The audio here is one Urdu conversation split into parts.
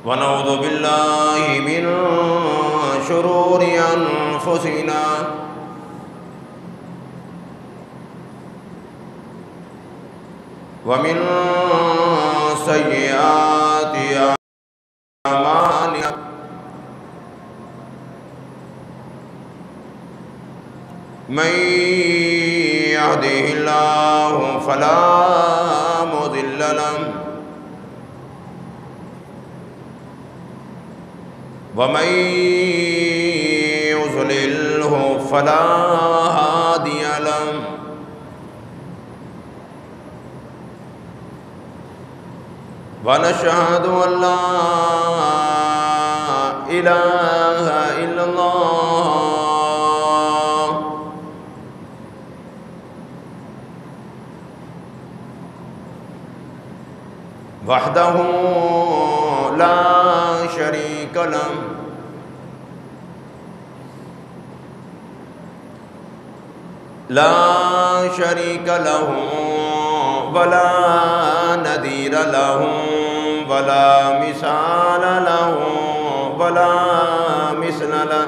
ونعوذ بالله من شرور أنفسنا ومن سيئات أعمالنا من يهده الله فلا مضل له ومن يضلله فلا هادي له ونشهد أن لا إله إلا الله وحده لا شريك له ولا نذير له ولا مثال له ولا مثل له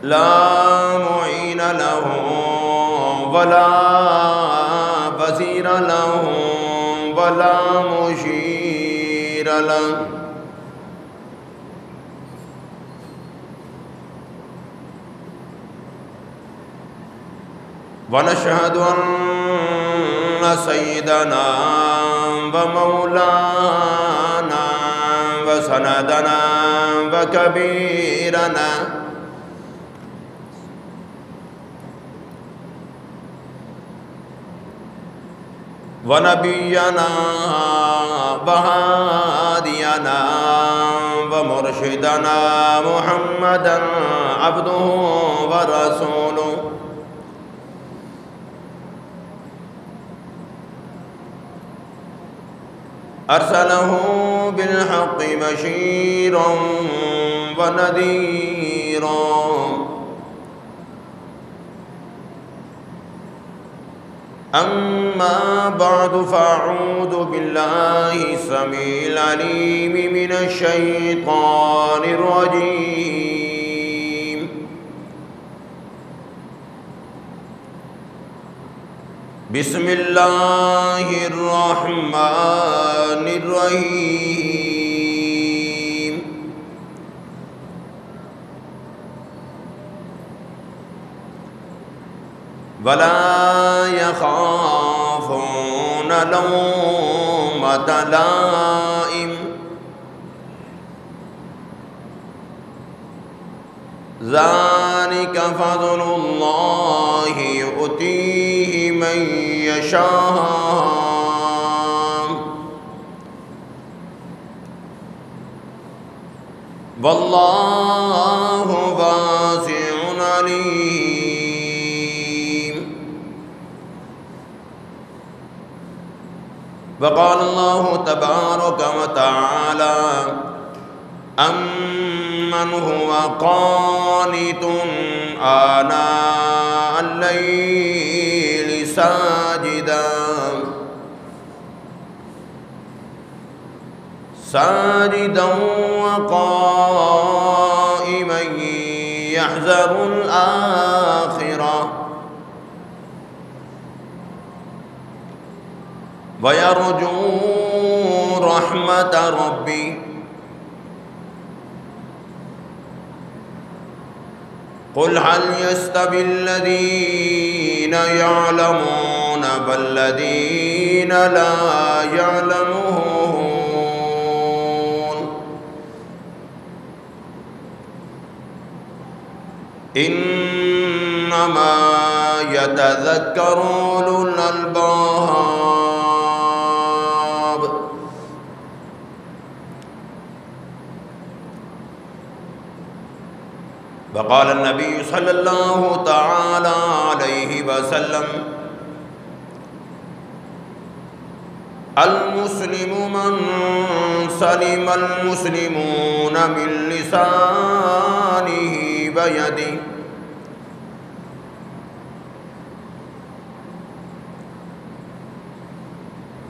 لا معين له ولا وزير له ولا مشير له ونشهد أن سيدنا ومولانا وسندنا وكبيرنا ونبينا وهادينا ومرشدنا محمدا عبده ورسوله أرسله بالحق بشيرا ونذيرا أما بعد فأعوذ بالله السميع العليم من الشيطان الرجيم بسم الله الرحمن الرحيم ولا يخافون لومة لائم ذلك فضل الله يؤتيه من يشاء والله واسع عليم وقال الله تبارك وتعالى أمن هو قانت آناء الليل ساجدا وقائما يحذر الآخرة ويرجو رحمة ربه قل هل يستوي الذين يعلمون والذين لا يعلمون إنما يتذكر أولو الألباب وقال النبي صلى الله تعالى عليه وسلم المسلم من سلم المسلمون من لسانه يدي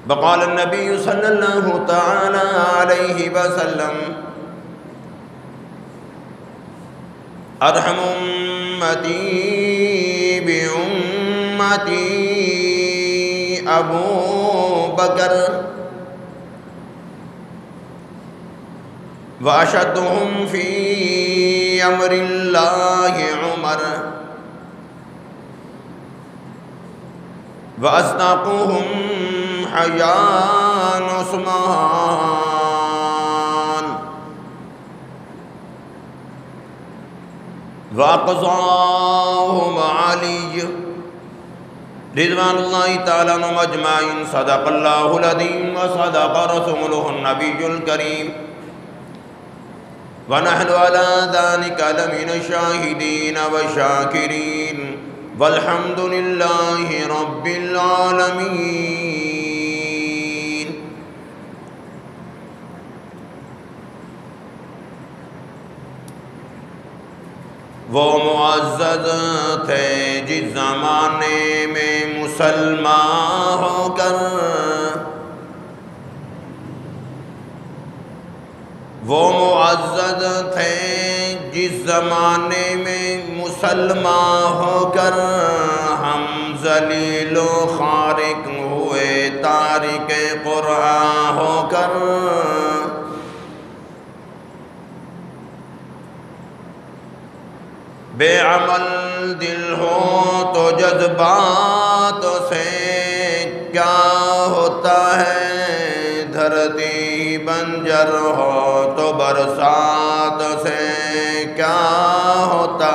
وقال النبي صلى الله تعالى عليه وسلم أرحم أمتي بأمتي أبو بكر وأشدهم في أمر الله عمر وأصدقهم حياء عثمان وأقصاهم علي رضوان الله تعالى عنهم أجمعين. صدق الله العظيم وصدق رسوله النبي الكريم ونحن على ذلك لمن الشاهدين والشاكرين والحمد لله رب العالمين. وہ معزز تھے جس زمانے میں مسلمان ہو کر، وہ معزز تھے جس زمانے میں مسلمان ہو کر، ہم ذلیل و خارق ہوئے تارک قرآن ہو کر. بے عمل دل ہو تو جذبات سے کیا ہوتا ہے، دھرتی بنجر ہو تو برسات سے کیا ہوتا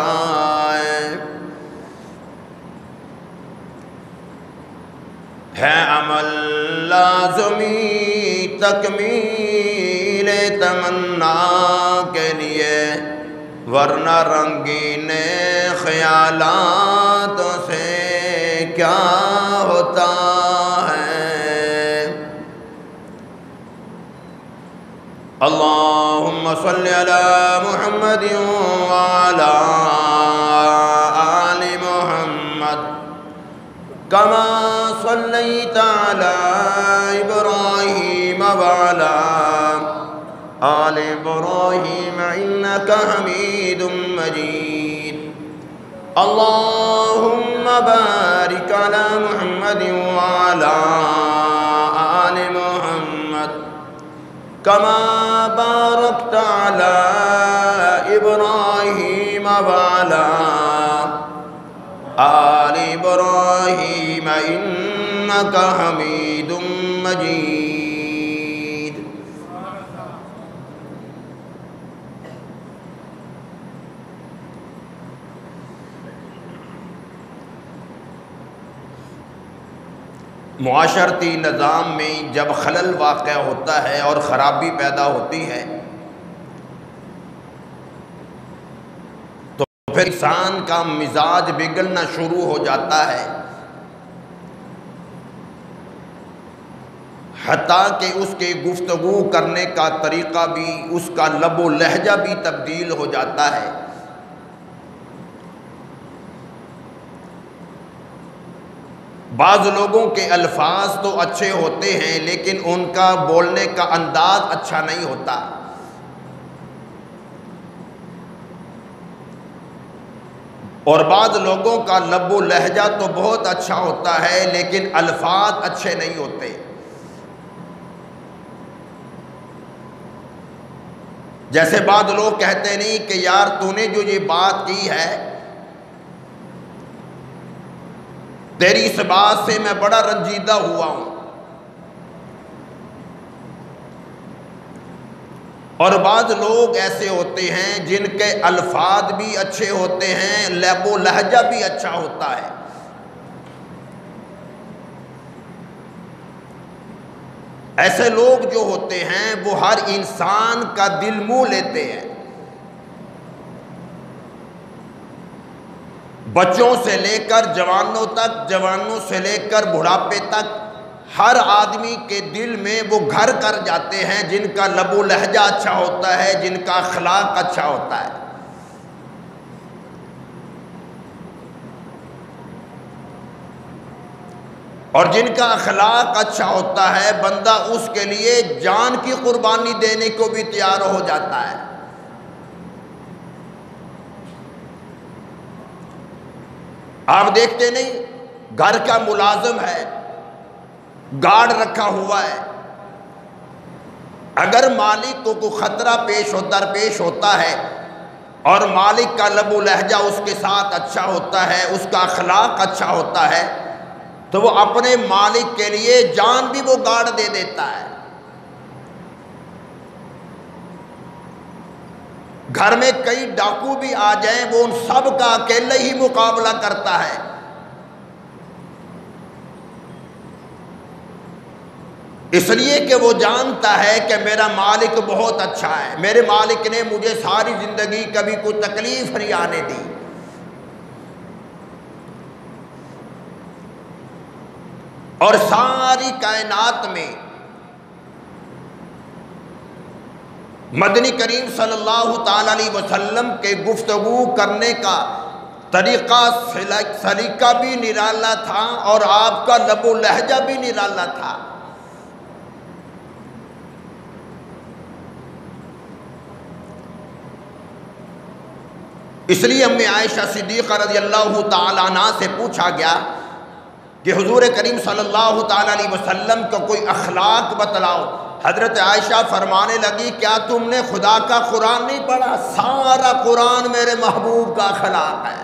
ہے عمل لازمی تکمیل تمنا کے لیے، ورنہ رنگین خیالات سے کیا ہوتا ہے. اللہم صلی علی محمد وعلی آل محمد کما صلیت علی ابراہیم وعلی آل ابراہیم انکا حمید مجید. اللہم بارک علی محمد وعلی آل محمد کما بارکت علی ابراہیم وعلی آل ابراہیم انکا حمید مجید. معاشرتی نظام میں جب خلل واقع ہوتا ہے اور خرابی پیدا ہوتی ہے تو پھر انسان کا مزاج بگڑنا شروع ہو جاتا ہے، حتیٰ کہ اس کے گفتگو کرنے کا طریقہ بھی، اس کا لب و لہجہ بھی تبدیل ہو جاتا ہے. بعض لوگوں کے الفاظ تو اچھے ہوتے ہیں لیکن ان کا بولنے کا انداز اچھا نہیں ہوتا. اور بعض لوگوں کا لب و لہجہ تو بہت اچھا ہوتا ہے لیکن الفاظ اچھے نہیں ہوتے. جیسے بعض لوگ کہتے نہیں کہ یار تو نے جو یہ بات کی ہے، تیری اس بات سے میں بڑا رنجیدہ ہوا ہوں. اور بعض لوگ ایسے ہوتے ہیں جن کے الفاظ بھی اچھے ہوتے ہیں، لب و لہجہ بھی اچھا ہوتا ہے. ایسے لوگ جو ہوتے ہیں وہ ہر انسان کا دل موہ لیتے ہیں. بچوں سے لے کر جوانوں تک، جوانوں سے لے کر بڑھاپے تک، ہر آدمی کے دل میں وہ گھر کر جاتے ہیں جن کا لب و لہجہ اچھا ہوتا ہے، جن کا اخلاق اچھا ہوتا ہے. اور جن کا اخلاق اچھا ہوتا ہے بندہ اس کے لیے جان کی قربانی دینے کو بھی تیار ہو جاتا ہے۔ آپ دیکھتے نہیں، گھر کا ملازم ہے، گارڈ رکھا ہوا ہے، اگر مالک کو کوئی خطرہ درپیش ہوتا ہے اور مالک کا لب و لہجہ اس کے ساتھ اچھا ہوتا ہے، اس کا اخلاق اچھا ہوتا ہے، تو وہ اپنے مالک کے لیے جان بھی وہ گارڈ دے دیتا ہے۔ گھر میں کئی ڈاکو بھی آ جائیں، وہ ان سب کا اکیلے ہی مقابلہ کرتا ہے۔ اس لیے کہ وہ جانتا ہے کہ میرا مالک بہت اچھا ہے، میرے مالک نے مجھے ساری زندگی کبھی کوئی تکلیف نہیں آنے دی۔ اور ساری کائنات میں مدنی کریم صلی اللہ تعالی علیہ وسلم کے گفتگو کرنے کا طریقہ سلیقہ بھی نرالا تھا اور آپ کا لب و لہجہ بھی نرالا تھا۔ اس لیے امی عائشہ صدیقہ رضی اللہ تعالی عنہ سے پوچھا گیا کہ حضور کریم صلی اللہ تعالی علیہ وسلم کو کوئی اخلاق بتلاؤ۔ حضرت عائشہ فرمانے لگی، کیا تم نے خدا کا قرآن نہیں پڑھا؟ سارا قرآن میرے محبوب کا اخلاق ہے۔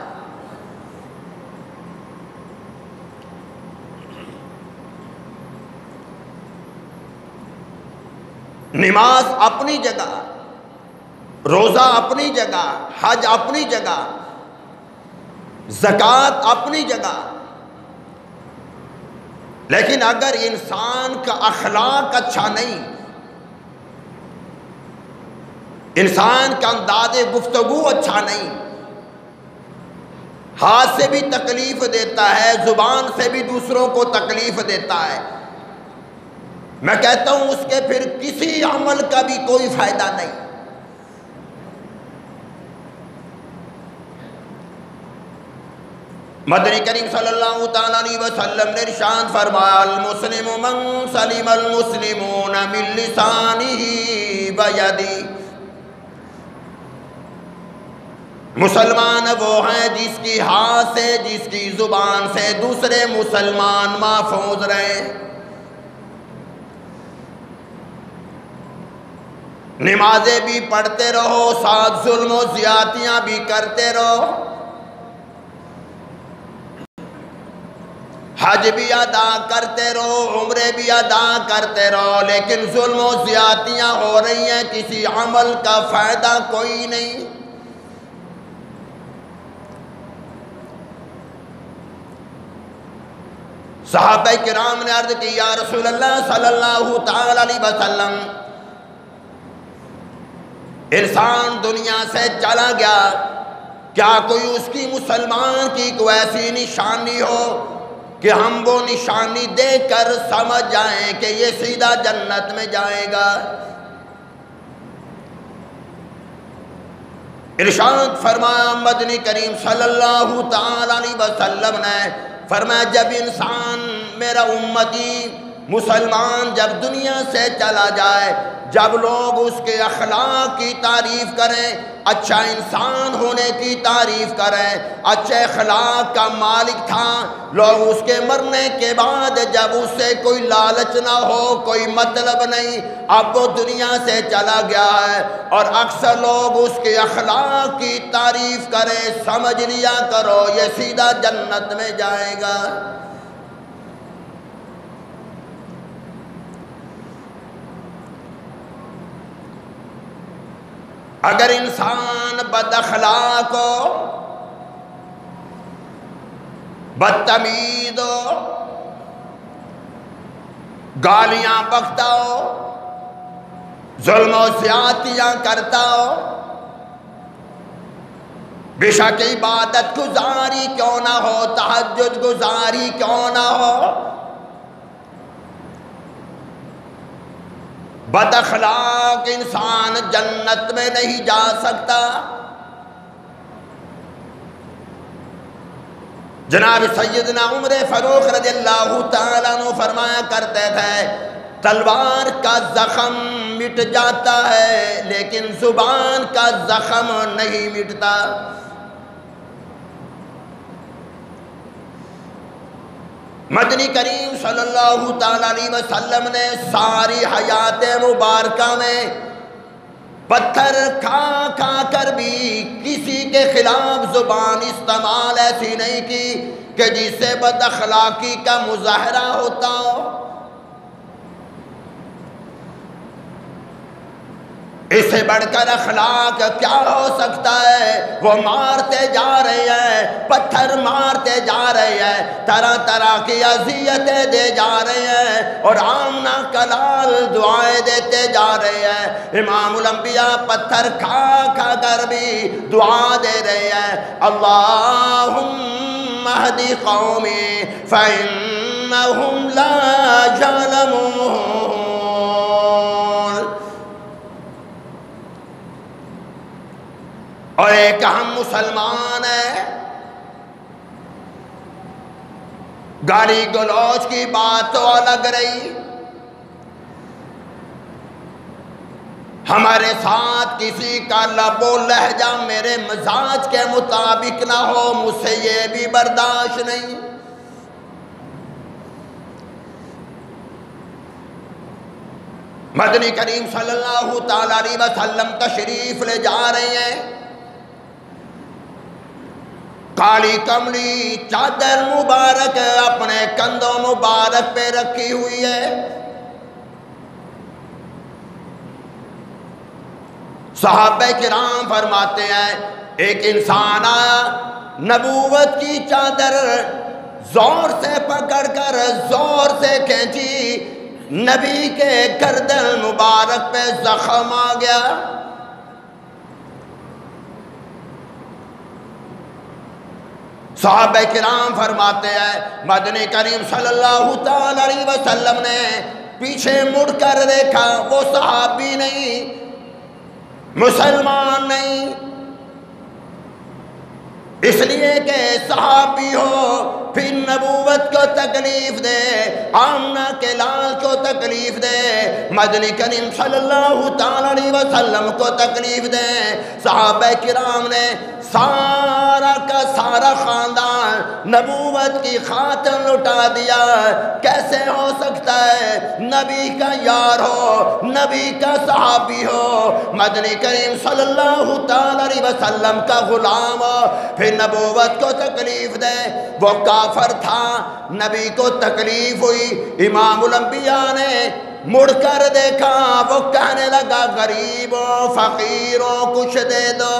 نماز اپنی جگہ، روزہ اپنی جگہ، حج اپنی جگہ، زکوٰۃ اپنی جگہ، لیکن اگر انسان کا اخلاق اچھا نہیں، انسان کا انداز گفتگو اچھا نہیں، ہاتھ سے بھی تکلیف دیتا ہے، زبان سے بھی دوسروں کو تکلیف دیتا ہے، میں کہتا ہوں اس کے پھر کسی عمل کا بھی کوئی فائدہ نہیں۔ مدنی کریم صلی اللہ تعالیٰ علیہ وسلم نے ارشاد فرمایا، المسلم من سلم المسلمون من لسانہ ویدہ، مسلمان وہ ہیں جس کی ہاتھ سے، جس کی زبان سے دوسرے مسلمان محفوظ رہیں۔ نمازیں بھی پڑھتے رہو، ساتھ ظلم و زیادتیاں بھی کرتے رہو، حج بھی ادا کرتے رہو، عمرے بھی ادا کرتے رہو، لیکن ظلم و زیادتیاں ہو رہی ہیں، کسی عمل کا فائدہ کوئی نہیں۔ صحابہ کرام نے عرض کی، یا رسول اللہ صلی اللہ تعالی علیہ وسلم، انسان دنیا سے چلا گیا، کیا کوئی اس کی مسلمان کی کوئی ایسی نشانی ہو کہ ہم وہ نشانی دیکھ کر سمجھ جائیں کہ یہ سیدھا جنت میں جائے گا؟ ارشاد فرمایا مدنی کریم صلی اللہ تعالی علیہ وسلم نے، فرمایا جب انسان میرا امتی مسلمان جب دنیا سے چلا جائے، جب لوگ اس کے اخلاق کی تعریف کریں، اچھا انسان ہونے کی تعریف کریں، اچھے اخلاق کا مالک تھا، لوگ اس کے مرنے کے بعد جب اس سے کوئی لالچ نہ ہو، کوئی مطلب نہیں، اب وہ دنیا سے چلا گیا ہے اور اکثر لوگ اس کے اخلاق کی تعریف کریں، سمجھ لیا کرو یہ سیدھا جنت میں جائے گا۔ اگر انسان بد اخلاق ہو، بدتمیز ہو، گالیاں بکتا ہو، ظلم و زیادتیاں کرتا ہو، بے شک عبادت گزاری کیوں نہ ہو، تہجد گزاری کیوں نہ ہو، بد اخلاق انسان جنت میں نہیں جا سکتا۔ جناب سیدنا عمر فاروق رضی اللہ تعالیٰ عنہ فرمایا کرتے تھے تلوار کا زخم مٹ جاتا ہے لیکن زبان کا زخم نہیں مٹتا۔ مدنی کریم صلی اللہ تعالیٰ علیہ وسلم نے ساری حیات مبارکہ میں پتھر کھا کھا کر بھی کسی کے خلاف زبان استعمال ایسی نہیں کی کہ جس سے بد اخلاقی کا مظاہرہ ہوتا ہو۔ اس سے بڑھ کر اخلاق کیا ہو سکتا ہے؟ وہ مارتے جا رہے ہیں، پتھر مارتے جا رہے ہیں، طرح طرح کی اذیتیں دے جا رہے ہیں اور آمنہ کلال دعائیں دیتے جا رہے ہیں۔ امام الانبیاء پتھر کھا کھا کر بھی دعا دے رہے ہیں، اللہم اہدی قومی فإنہم لا یعلمون۔ اور ایک ہم مسلمان ہے، گالی گلوچ کی بات تو الگ رہی، ہمارے ساتھ کسی کا لب و لہجہ میرے مزاج کے مطابق نہ ہو، مجھ سے یہ بھی برداشت نہیں۔ مدنی کریم صلی اللہ تعالیٰ علیہ وسلم تشریف لے جا رہے ہیں، کالی کملی چادر مبارک اپنے کندھوں مبارک پہ رکھی ہوئی ہے۔ صحابہ کرام فرماتے ہیں ایک انسان آیا، نبوت کی چادر زور سے پکڑ کر زور سے کھینچی، نبی کے گردن مبارک پہ زخم آ گیا۔ صحابہ کرام فرماتے ہیں مدنی کریم صلی اللہ تعالیٰ علیہ وسلم نے پیچھے مڑ کر دیکھا، وہ صحابی نہیں، مسلمان نہیں، اس لیے کہ صحابی ہو پھر نبوت کو تکلیف دے، آمنہ کے لال کو تکلیف دے، مدنی کریم صلی اللہ تعالیٰ علیہ وسلم کو تکلیف دے۔ صحابہ کرام نے سارا کا سارا خاندان نبوت کی خاطر لٹا دیا۔ کیسے ہو سکتا ہے نبی کا یار ہو، نبی کا صحابی ہو، مدنی کریم صلی اللہ تعالیٰ علیہ وسلم کا غلام ہو، پھر نبوت کو تکلیف دے؟ وہ کافر تھا، نبی کو تکلیف ہوئی، امام الانبیاء نے مڑ کر دیکھا، وہ کہنے لگا غریبوں فقیروں کچھ دے دو۔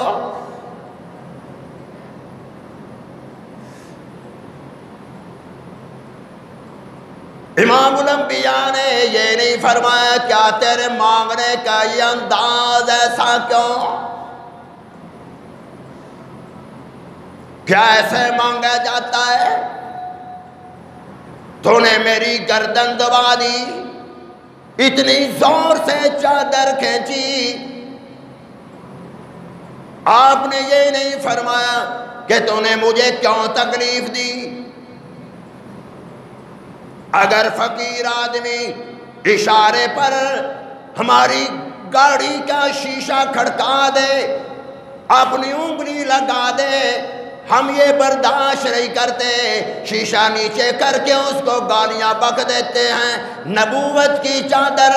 امام الانبیاء نے یہ نہیں فرمایا کیا تیرے مانگنے کا یہ انداز ایسا کیوں؟ کیا ایسے مانگا جاتا ہے؟ تو نے میری گردن دبا دی، اتنی زور سے چادر کھینچی، آپ نے یہ نہیں فرمایا کہ تو نے مجھے کیوں تکلیف دی؟ اگر فقیر آدمی اشارے پر ہماری گاڑی کا شیشہ کھڑکا دے، اپنی انگلی لگا دے، ہم یہ برداشت نہیں کرتے، شیشہ نیچے کر کے اس کو گالیاں بک دیتے ہیں۔ نبوت کی چادر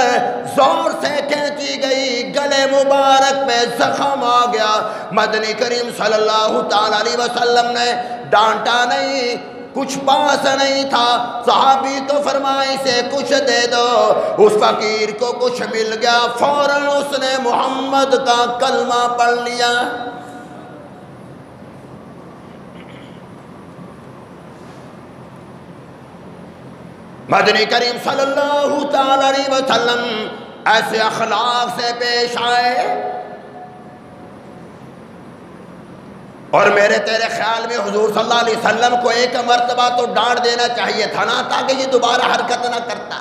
زور سے کھینچی گئی، گلے مبارک پہ زخم آ گیا، مدنی کریم صلی اللہ تعالیٰ علیہ وسلم نے ڈانٹا نہیں، کچھ پاس نہیں تھا، صحابی کو فرمائی سے کچھ دے دو، اس فقیر کو کچھ مل گیا، فوراً اس نے محمد کا کلمہ پڑھ لیا۔ مدنی کریم صلی اللہ تعالیٰ علیہ وسلم ایسے اخلاق سے پیش آئے، اور میرے تیرے خیال میں حضور صلی اللہ علیہ وسلم کو ایک مرتبہ تو ڈانٹ دینا چاہیے تھا نا، تاکہ یہ دوبارہ حرکت نہ کرتا۔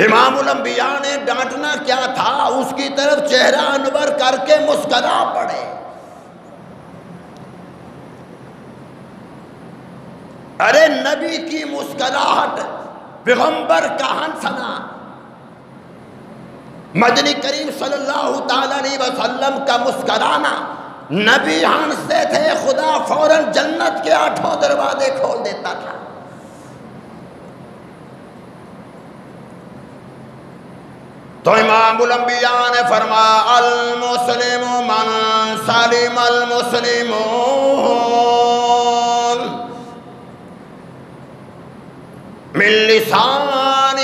امام الانبیاء نے ڈانٹنا کیا تھا؟ اس کی طرف چہرہ انور کر کے مسکرا پڑے، ارے نبی کی مسکراہٹ، پیغمبر کا ہنسنا، مدنی کریم صلی اللہ تعالیٰ علیہ وسلم کا مسکرانا، نبی ہنستے تھے خدا فوراً جنت کے 8 دروازے کھول دیتا تھا۔ تو امام الانبیاء نے فرمایا المسلم من سلم المسلمون من لسانہ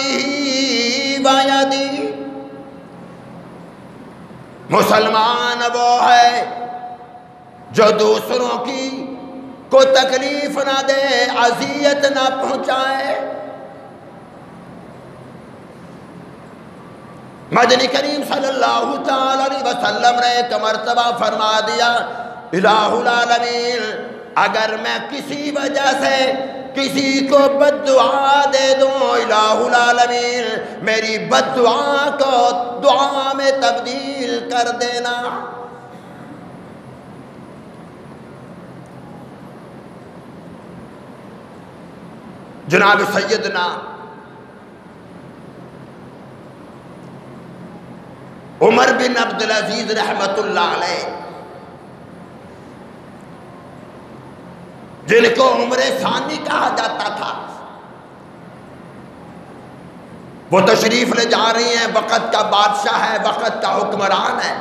ویدہ، مسلمان وہ ہے جو دوسروں کی کو تکلیف نہ دے، اذیت نہ پہنچائے۔ مدنی کریم صلی اللہ تعالی علیہ وسلم نے ایک مرتبہ فرما دیا الہ العالمین، اگر میں کسی وجہ سے کسی کو بد دعا دے دوں، الہ العالمین میری بد دعا کو دعا میں تبدیل کر دینا۔ جناب سیدنا عمر بن عبدالعزیز رحمت اللہ علیہ، جن کو عمر ثانی کہا جاتا تھا، وہ تشریف لے جا رہی ہیں، وقت کا بادشاہ ہے، وقت کا حکمران ہے۔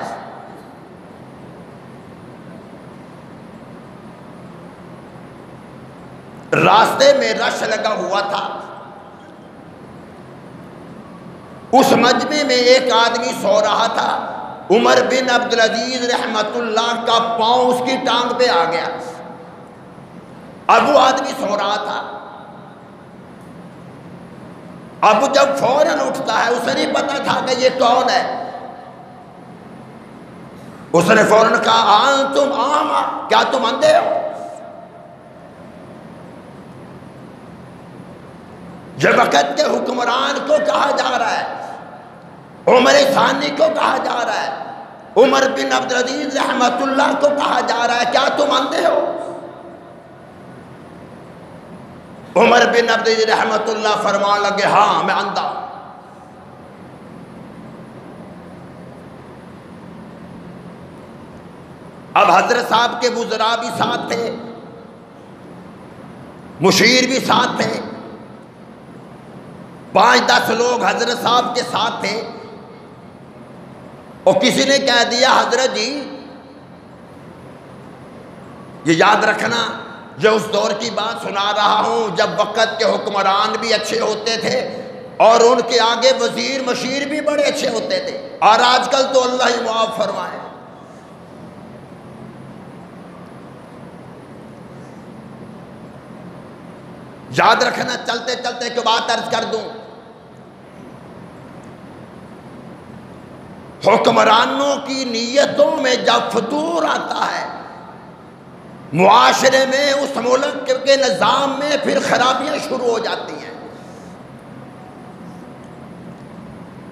راستے میں رش لگا ہوا تھا، اس مجمع میں ایک آدمی سو رہا تھا، عمر بن عبدالعزیز رحمت اللہ کا پاؤں اس کی ٹانگ پہ آ گیا۔ اب وہ آدمی سو رہا تھا، اب جب فوراً اٹھتا ہے، اسے نہیں پتا تھا کہ یہ کون ہے، اس نے فوراً کہا انتم اعمیٰ، کیا تم اندھے ہو؟ یہ وقت کے حکمران کو کہا جا رہا ہے، عمر ثانی کو کہا جا رہا ہے، عمر بن عبدالعزیز رحمت اللہ کو کہا جا رہا ہے، کیا تم اندھے ہو؟ عمر بن عبدالعزیز رحمت اللہ فرمان لگے ہاں میں اندھا ہوں۔ اب حضرت صاحب کے وزراء بھی ساتھ تھے، مشیر بھی ساتھ تھے، 5-10 لوگ حضرت صاحب کے ساتھ تھے، اور کسی نے کہہ دیا حضرت جی یہ یاد رکھنا، یہ اس دور کی بات سنا رہا ہوں جب وقت کے حکمران بھی اچھے ہوتے تھے اور ان کے آگے وزیر مشیر بھی بڑے اچھے ہوتے تھے، اور آج کل تو اللہ ہی معاف فرمائے۔ یاد رکھنا، چلتے چلتے ایک بات عرض کر دوں، حکمرانوں کی نیتوں میں جب فتور آتا ہے، معاشرے میں اس ملک کے نظام میں پھر خرابیاں شروع ہو جاتی ہیں۔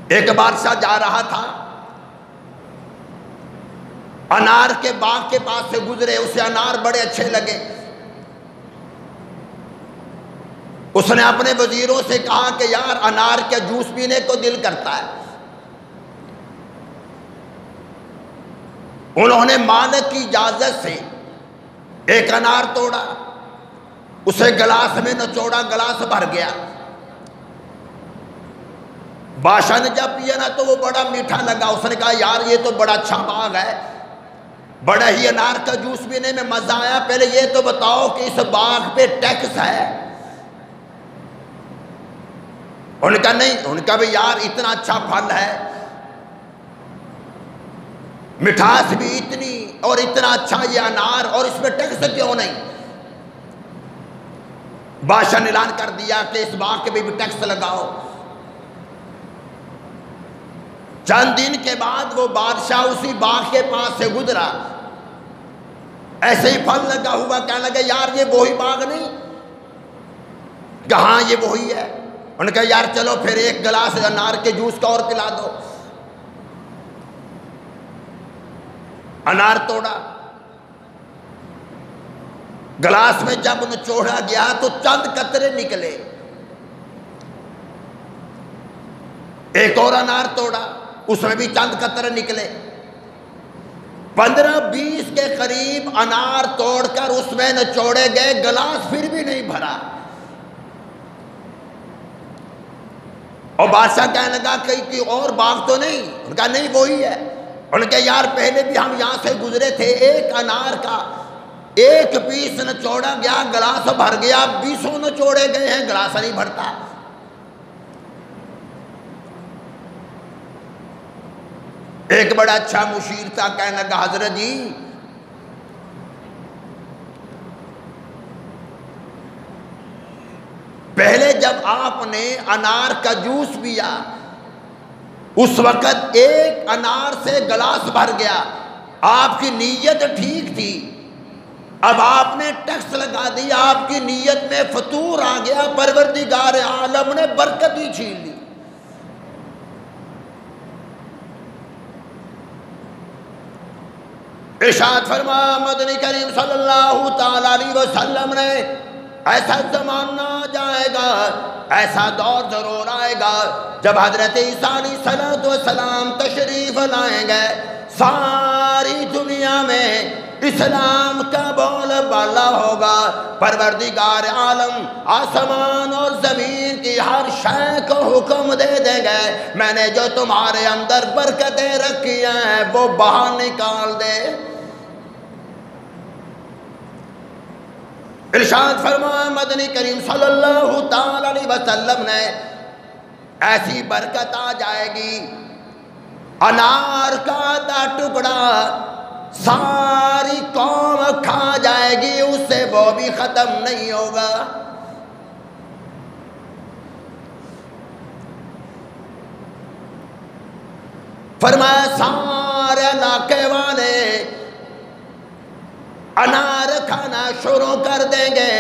ایک بادشاہ جا رہا تھا، انار کے باغ کے پاس سے گزرے، اسے انار بڑے اچھے لگے، اس نے اپنے وزیروں سے کہا کہ یار انار کے جوس پینے کو دل کرتا ہے۔ انہوں نے مالک کی اجازت سے ایک انار توڑا، اسے گلاس میں نچوڑا، گلاس بھر گیا۔ بادشاہ نے جب پیا نا تو وہ بڑا میٹھا لگا، اس نے کہا یار یہ تو بڑا اچھا باغ ہے، بڑا ہی انار کا جوس پینے میں مزہ آیا، پہلے یہ تو بتاؤ کہ اس باغ پہ ٹیکس ہے؟ انہوں نے کہا نہیں، انہوں نے کہا بھی یار اتنا اچھا پھل ہے، مٹھاس بھی اتنی اور اتنا اچھا یہ انار، اور اس میں ٹیکس کیوں نہیں؟ بادشاہ نے اعلان کر دیا کہ اس باغ کے بھی ٹیکس لگاؤ۔ چند دن کے بعد وہ بادشاہ اسی باغ کے پاس سے گزرا، ایسے ہی پھل لگا ہوا، کہنے لگا یار یہ وہی باغ نہیں؟ کہاں یہ وہی ہے؟ انہوں نے کہا یار چلو پھر ایک گلاس انار کے جوس کا اور پلا دو۔ انار توڑا، گلاس میں جب نچوڑا گیا تو چند قطرے نکلے. ایک اور انار توڑا، اس میں بھی چند قطرے نکلے. 15-20 کے قریب انار توڑ کر اس میں نچوڑے گئے، گلاس پھر بھی نہیں بھرا. اور بادشاہ کہنے لگا کہ اور باغ تو نہیں؟ ان کا نہیں، وہی ہے. ان کے یار پہلے بھی ہم یہاں سے گزرے تھے، ایک انار کا ایک پیس نچوڑا گیا، گلاس بھر گیا. 20 نچوڑے گئے ہیں، گلاس نہیں بھرتا. ایک بڑا اچھا مشیر تھا، کہنے لگا حضرت جی پہلے جب آپ نے انار کا جوس پیا اس وقت ایک انار سے گلاس بھر گیا، آپ کی نیت ٹھیک تھی. اب آپ نے ٹیکس لگا دیا، آپ کی نیت میں فطور آ گیا، پروردگار عالم نے برکت ہی چھین لی. ارشاد فرمایا مدنی کریم صلی اللہ تعالی علیہ وسلم نے، ایسا زمانہ جائے گا، ایسا دور ضرور آئے گا جب حضرت عیسیٰ علیہ السلام تشریف لائیں گے، ساری دنیا میں اسلام کا بول بالا ہوگا. پروردگار عالم آسمان اور زمین کی ہر شے کو حکم دے دیں گے، میں نے جو تمہارے اندر برکتیں رکھی ہیں وہ باہر نکال دے. ارشاد فرمایا مدنی کریم صلی اللہ تعالی علیہ وسلم نے، ایسی برکت آ جائے گی، انار کا آدھا ٹکڑا ساری قوم کھا جائے گی، اس سے وہ بھی ختم نہیں ہوگا. فرمایا سارے علاقے والے انار کھانا شروع کر دیں گے،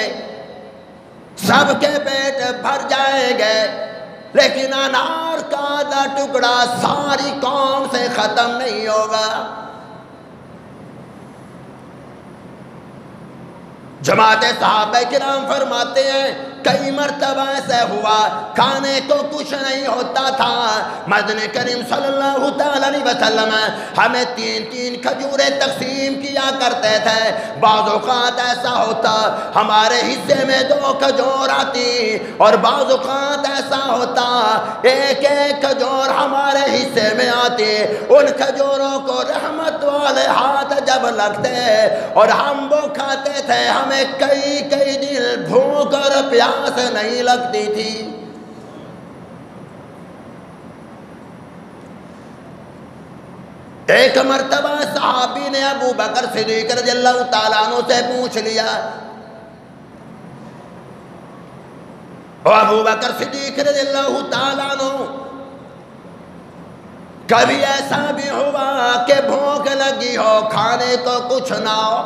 سب کے پیٹ بھر جائیں گے، لیکن انار کا آدھا ٹکڑا ساری قوم سے ختم نہیں ہوگا. جماعت صحابہ کرام فرماتے ہیں کئی مرتبہ ایسا ہوا کھانے کو کچھ نہیں ہوتا تھا، مدنی کریم صلی اللہ تعالی علیہ وسلم ہمیں 3 کھجوریں تقسیم کیا کرتے تھے. بعض اوقات ایسا ہوتا ہمارے حصے میں 2 کھجور آتی، اور بعض اوقات ایسا ہوتا ایک کھجور ہمارے حصے میں آتی. ان کھجوروں کو رحمت والے ہاتھ جب لگتے اور ہم وہ کھاتے تھے، ہمیں کئی دن بھوک اور پیاس نہیں لگتی تھی. ایک مرتبہ صحابی نے ابو بکر صدیق رضی اللہ تعالیٰ عنہ سے پوچھ لیا، ابو بکر صدیق رضی اللہ تعالیٰ عنہ کبھی ایسا بھی ہوا کہ بھوک لگی ہو کھانے کو کچھ نہ ہو؟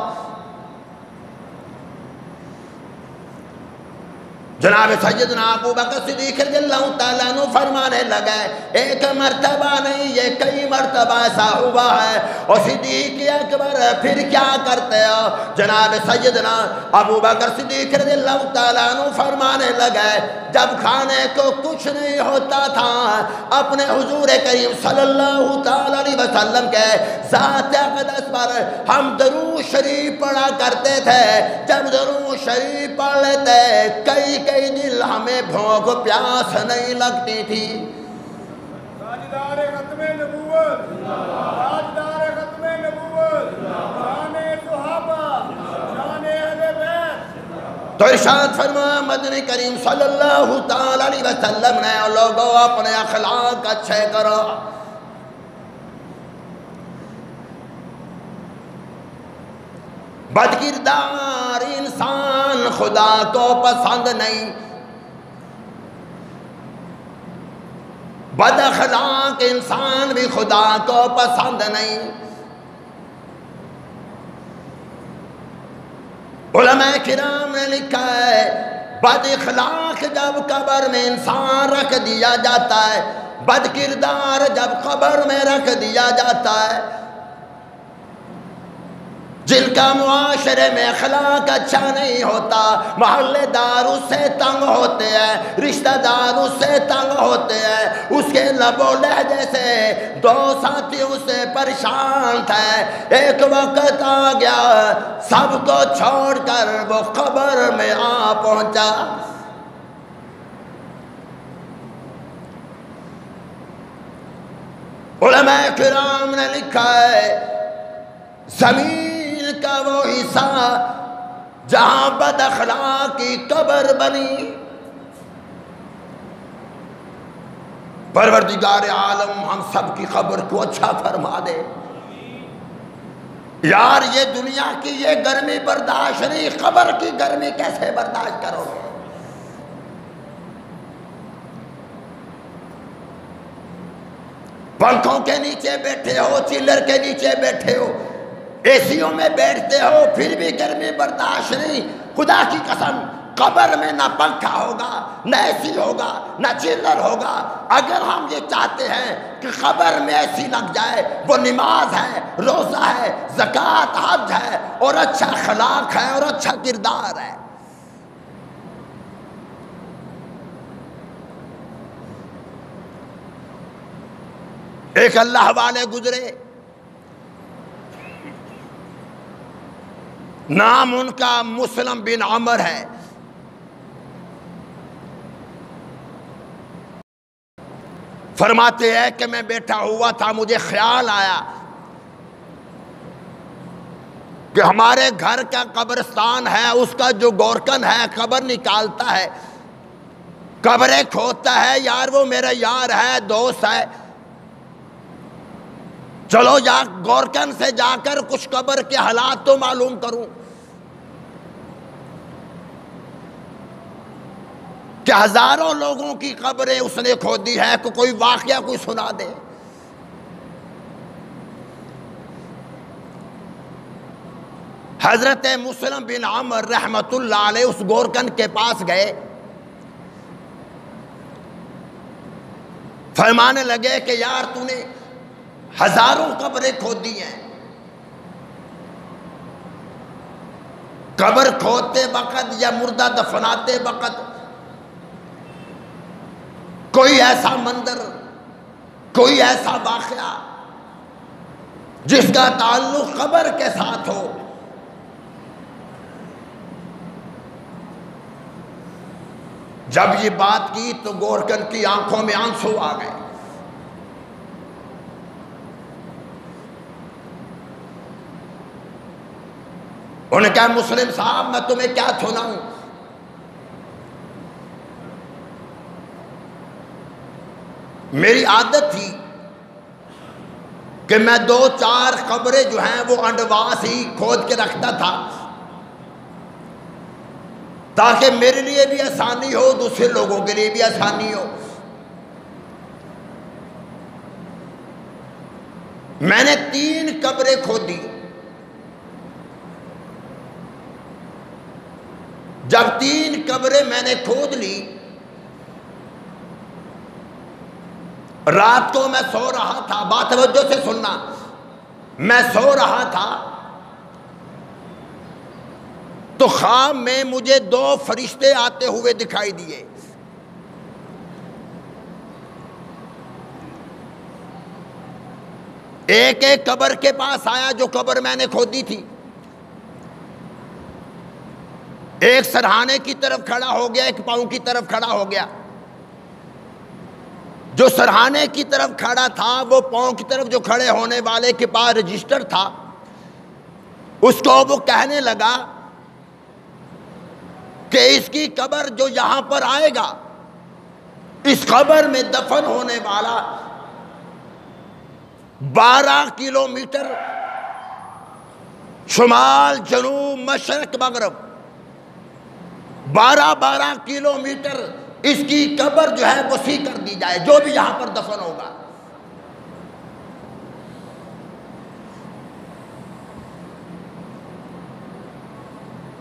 جناب سیدنا ابو بکر صدیق رضی اللہ تعالیٰ عنہ فرمانے لگے ایک مرتبہ نہیں یہ کئی مرتبہ ایسا ہوا ہے. اور صدیق اکبر پھر کیا کرتے ہو؟ جناب سیدنا ابو بکر صدیق رضی اللہ تعالیٰ عنہ فرمانے لگے جب کھانے کو کچھ نہیں ہوتا تھا اپنے حضور کریم صلی اللہ تعالیٰ علیہ وسلم کے ذات اقدس پر ہم درود شریف پڑھا کرتے تھے. جب درود شریف پڑھ لیتے کئی دل ہمیں بھوک پیاس نہیں لگتی تھی. تاجدار ختم نبوت، تاجدار ختم نبوت، شان صحابہ، شان اہل بیت. تو ارشاد فرمایا مدنی کریم صلی اللہ تعالی علیہ وسلم نے لوگوں اپنے اخلاق اچھے کرو. بد کردار انسان خدا کو پسند نہیں، بد اخلاق انسان بھی خدا کو پسند نہیں. علماء کرام نے لکھا ہے بد اخلاق جب قبر میں انسان رکھ دیا جاتا ہے، بد کردار جب قبر میں رکھ دیا جاتا ہے، جن کا معاشرے میں اخلاق اچھا نہیں ہوتا، محلے دار اس سے تنگ ہوتے ہیں، رشتہ دار اس سے تنگ ہوتے ہیں، اس کے لب و لہجے سے دو ساتھی اس سے پریشان تھے۔ ایک وقت آ گیا سب کو چھوڑ کر وہ قبر میں آ پہنچا۔ علماء کرام نے لکھا ہے زمین کا وہ حصہ جہاں بد اخلاقی قبر بنی، پروردگار عالم ہم سب کی قبر کو اچھا فرما دے۔ یار یہ دنیا کی یہ گرمی برداشت نہیں، قبر کی گرمی کیسے برداشت کرو گے؟ پنکھوں کے نیچے بیٹھے ہو، چلر کے نیچے بیٹھے ہو، اے سیوں میں بیٹھتے ہو، پھر بھی گرمی برداشت نہیں۔ خدا کی قسم قبر میں نہ پنکھا ہوگا، نہ اے سی ہوگا، نہ چلر ہوگا۔ اگر ہم یہ چاہتے ہیں کہ قبر میں اے سی لگ جائے، وہ نماز ہے، روزہ ہے، زکوٰۃ، حج ہے، اور اچھا اخلاق ہے، اور اچھا کردار ہے۔ ایک اللہ والے گزرے، نام ان کا مسلم بن عمر ہے۔ فرماتے ہیں کہ میں بیٹھا ہوا تھا، مجھے خیال آیا کہ ہمارے گھر کا قبرستان ہے، اس کا جو گورکن ہے قبر نکالتا ہے، قبریں کھودتا ہے، یار وہ میرا یار ہے، دوست ہے، چلو جا گورکن سے جا کر کچھ قبر کے حالات تو معلوم کروں کہ ہزاروں لوگوں کی قبریں اس نے کھودی ہے، کہ کوئی واقعہ کوئی سنا دے۔ حضرت مسلم بن عمر رحمت اللہ علیہ اس گورکن کے پاس گئے، فرمانے لگے کہ یار تو نے ہزاروں قبریں کھودی ہیں، قبر کھودتے وقت یا مردہ دفناتے وقت کوئی ایسا منظر، کوئی ایسا واقعہ جس کا تعلق قبر کے ساتھ ہو؟ جب یہ بات کی تو گورکن کی آنکھوں میں آنسو آ گئے۔ انہوں نے کہا مسلم صاحب میں تمہیں کیا سناؤں، میری عادت تھی کہ میں 2-4 قبریں جو ہیں وہ انڈواس ہی کھود کے رکھتا تھا، تاکہ میرے لیے بھی آسانی ہو، دوسرے لوگوں کے لیے بھی آسانی ہو۔ میں نے 3 قبریں کھودی۔ جب 3 قبریں میں نے کھود لی، رات کو میں سو رہا تھا، بات توجہ سے سننا، میں سو رہا تھا تو خواب میں مجھے 2 فرشتے آتے ہوئے دکھائی دیے۔ ایک قبر کے پاس آیا جو قبر میں نے کھودی تھی، ایک سرہانے کی طرف کھڑا ہو گیا، ایک پاؤں کی طرف کھڑا ہو گیا۔ جو سرہانے کی طرف کھڑا تھا وہ پاؤں کی طرف جو کھڑے ہونے والے کے پاس رجسٹر تھا، اس کو وہ کہنے لگا کہ اس کی قبر جو یہاں پر آئے گا، اس قبر میں دفن ہونے والا 12 کلومیٹر شمال جنوب مشرق مغرب 12 کلومیٹر اس کی قبر جو ہے وسیع کر دی جائے، جو بھی یہاں پر دفن ہوگا۔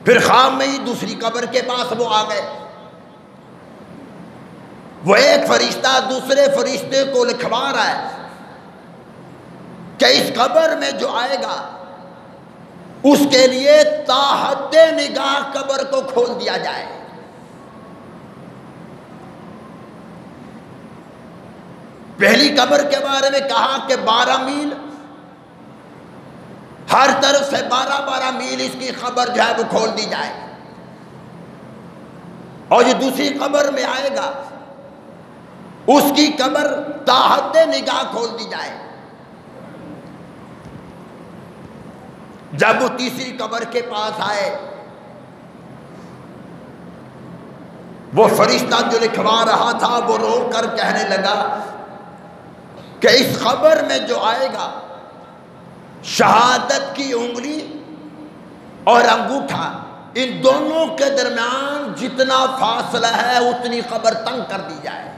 پھر خواب میں ہی دوسری قبر کے پاس وہ آ گئے، وہ ایک فرشتہ دوسرے فرشتے کو لکھوا رہا ہے کہ اس قبر میں جو آئے گا اس کے لیے تا حد نگاہ قبر کو کھول دیا جائے۔ پہلی قبر کے بارے میں کہا کہ 12 میل، ہر طرف سے 12 میل اس کی قبر جو ہے وہ کھول دی جائے، اور یہ دوسری قبر میں آئے گا اس کی قبر تا حد نگاہ کھول دی جائے۔ جب وہ تیسری قبر کے پاس آئے، وہ فرشتہ جو لکھوا رہا تھا وہ رو کر کہنے لگا کہ اس قبر میں جو آئے گا شہادت کی انگلی اور انگوٹھا، ان دونوں کے درمیان جتنا فاصلہ ہے اتنی قبر تنگ کر دی جائے۔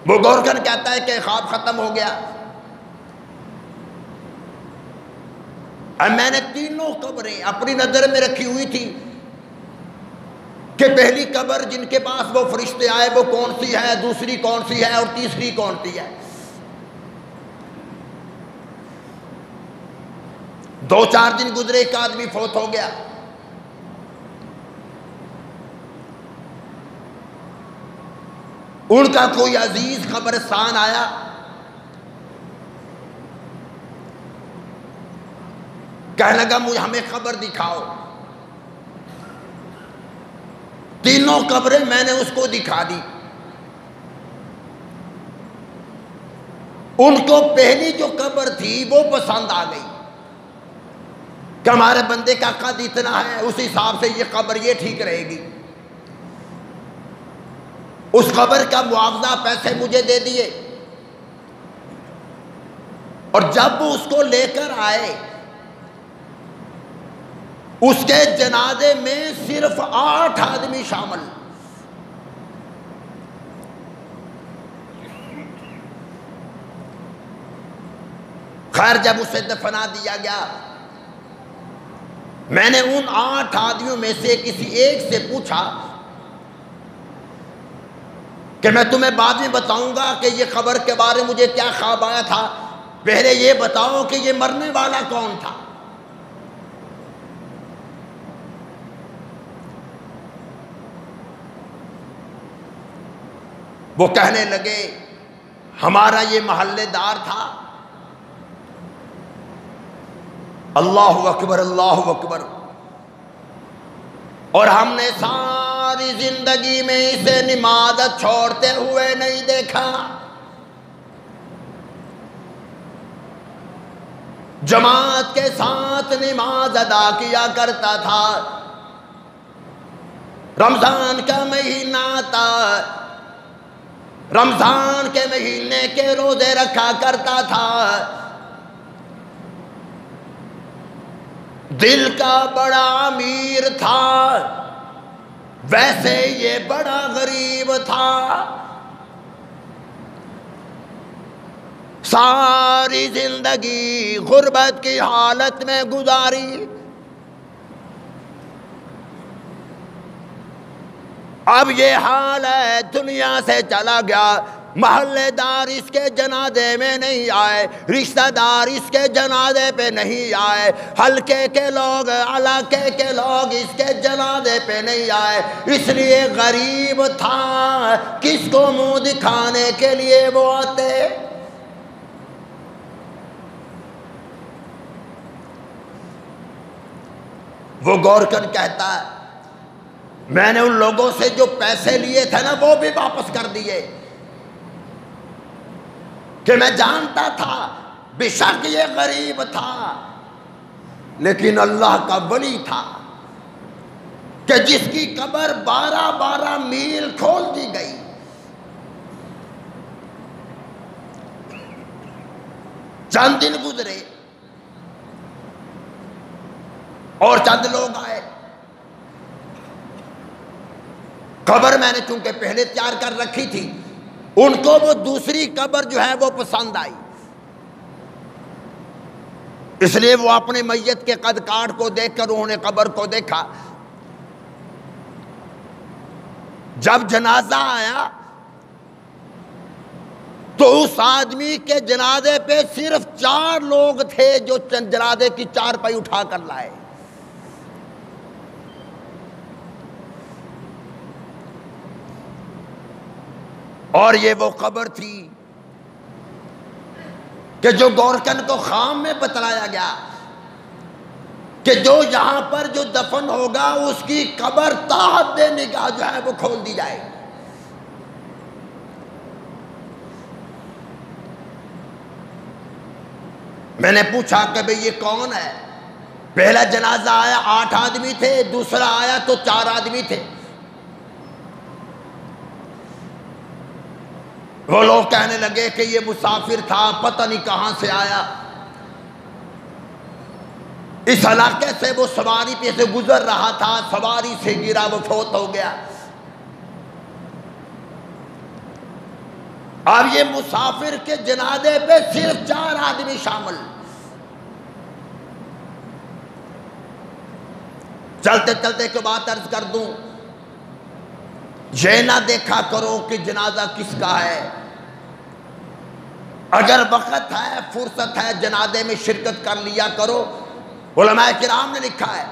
وہ گورکن کہتا ہے کہ خواب ختم ہو گیا، اور میں نے تینوں قبریں اپنی نظر میں رکھی ہوئی تھی کہ پہلی قبر جن کے پاس وہ فرشتے آئے وہ کون سی ہے، دوسری کون سی ہے، اور تیسری کون سی ہے۔ 2-4 دن گزرے، ایک آدمی فوت ہو گیا۔ ان کا کوئی عزیز قبرستان آیا، کہنے لگا مجھے ہمیں قبر دکھاؤ۔ تینوں قبریں میں نے اس کو دکھا دی۔ ان کو پہلی جو قبر تھی وہ پسند آ گئی کہ ہمارے بندے کا قد اتنا ہے، اس حساب سے یہ قبر یہ ٹھیک رہے گی۔ اس قبر کا معاوضہ پیسے مجھے دے دیے، اور جب وہ اس کو لے کر آئے اس کے جنازے میں صرف 8 آدمی شامل۔ خیر جب اسے دفنا دیا گیا، میں نے ان 8 آدمیوں میں سے کسی ایک سے پوچھا کہ میں تمہیں بعد میں بتاؤں گا کہ یہ قبر کے بارے مجھے کیا خواب آیا تھا، پہلے یہ بتاؤ کہ یہ مرنے والا کون تھا۔ وہ کہنے لگے ہمارا یہ محلے دار تھا۔ اللہ اکبر، اللہ اکبر۔ اور ہم نے ساری زندگی میں اسے نماز چھوڑتے ہوئے نہیں دیکھا، جماعت کے ساتھ نماز ادا کیا کرتا تھا، رمضان کا مہینہ تھا، رمضان کے مہینے کے روزے رکھا کرتا تھا، دل کا بڑا امیر تھا، ویسے یہ بڑا غریب تھا، ساری زندگی غربت کی حالت میں گزاری، اب یہ حال ہے دنیا سے چلا گیا، محلے دار اس کے جنازے میں نہیں آئے، رشتہ دار اس کے جنازے پہ نہیں آئے، حلقے کے لوگ، علاقے کے لوگ اس کے جنازے پہ نہیں آئے، اس لیے غریب تھا، کس کو منہ دکھانے کے لیے وہ آتے۔ وہ گورکن کہتا ہے میں نے ان لوگوں سے جو پیسے لیے تھے نا وہ بھی واپس کر دیے، کہ میں جانتا تھا بے شک یہ غریب تھا لیکن اللہ کا ولی تھا، کہ جس کی قبر 12 میل کھول دی گئی۔ چند دن گزرے اور چند لوگ آئے، قبر میں نے چونکہ پہلے تیار کر رکھی تھی، ان کو وہ دوسری قبر جو ہے وہ پسند آئی، اس لیے وہ اپنے میت کے قد کاٹ کو دیکھ کر انہوں نے قبر کو دیکھا۔ جب جنازہ آیا تو اس آدمی کے جنازے پہ صرف 4 لوگ تھے جو جنازے کی چارپائی اٹھا کر لائے. اور یہ وہ قبر تھی کہ جو گورکن کو خام میں بتلایا گیا کہ جو یہاں پر جو دفن ہوگا اس کی قبر تا حد نگاہ جو ہے وہ کھول دی جائے. میں نے پوچھا کہ بھئی یہ کون ہے؟ پہلا جنازہ آیا 8 آدمی تھے، دوسرا آیا تو 4 آدمی تھے. وہ لوگ کہنے لگے کہ یہ مسافر تھا، پتہ نہیں کہاں سے آیا، اس علاقے سے وہ سواری پہ سے گزر رہا تھا، سواری سے گرا، وہ فوت ہو گیا. اب یہ مسافر کے جنازے پہ صرف 4 آدمی شامل. چلتے چلتے ایک بات عرض کر دوں، یہ نہ دیکھا کرو کہ جنازہ کس کا ہے. اگر وقت ہے، فرصت ہے، جنازے میں شرکت کر لیا کرو. علماء کرام نے لکھا ہے،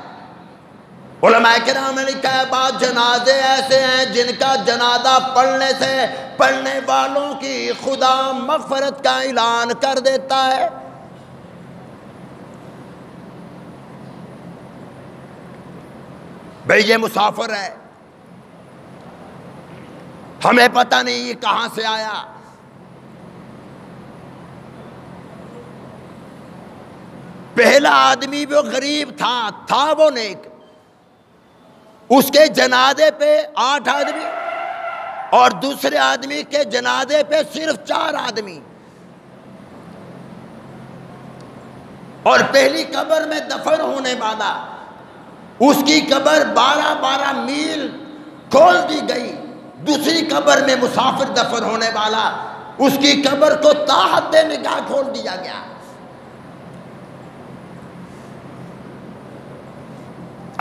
علماء کرام نے لکھا ہے بعض جنازے ایسے ہیں جن کا جنازہ پڑھنے سے پڑھنے والوں کی خدا مغفرت کا اعلان کر دیتا ہے. بھئی یہ مسافر ہے، ہمیں پتہ نہیں یہ کہاں سے آیا. پہلا آدمی وہ غریب تھا وہ نیک، اس کے جنازے پہ 8 آدمی اور دوسرے آدمی کے جنازے پہ صرف 4 آدمی. اور پہلی قبر میں دفن ہونے والا اس کی قبر 12 میل کھول دی گئی. دوسری قبر میں مسافر دفن ہونے والا اس کی قبر کو تا حد نگاہ کھول دیا گیا.